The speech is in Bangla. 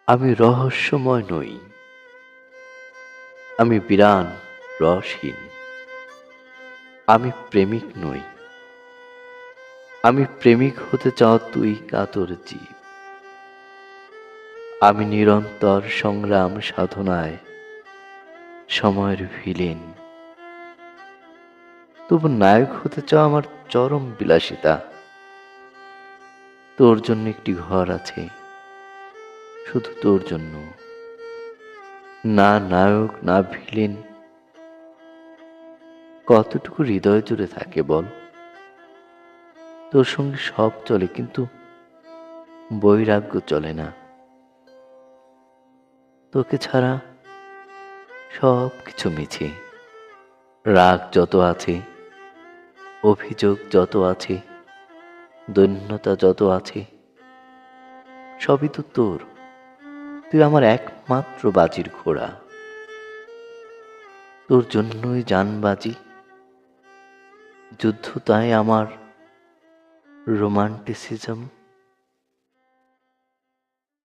আমি রহস্যময় নই, আমি বিরান, রসহীন। আমি প্রেমিক নই, আমি প্রেমিক হতে চাও তুই কাতর জীব। আমি নিরন্তর সংগ্রাম সাধনায় সময়ের ভিলেন, তবু নায়ক হতে চাও আমার চরম বিলাসিতা। তোর জন্য একটি ঘর আছে, শুধু তোর জন্য। না নায়ক না ভিলেন, কতটুকু হৃদয় জুড়ে থাকে বল। তোর সঙ্গে সব চলে, কিন্তু বৈরাগ্য চলে না। তোকে ছাড়া সব কিছু মিছে। রাগ যত আছে, অভিযোগ যত আছে, দৈন্যতা যত আছে, সবই তো তোর। তুই আমার একমাত্র বাজির ঘোড়া। তোর জন্যই জান বাজি, যুদ্ধ তাই আমার রোমান্টিসিজম।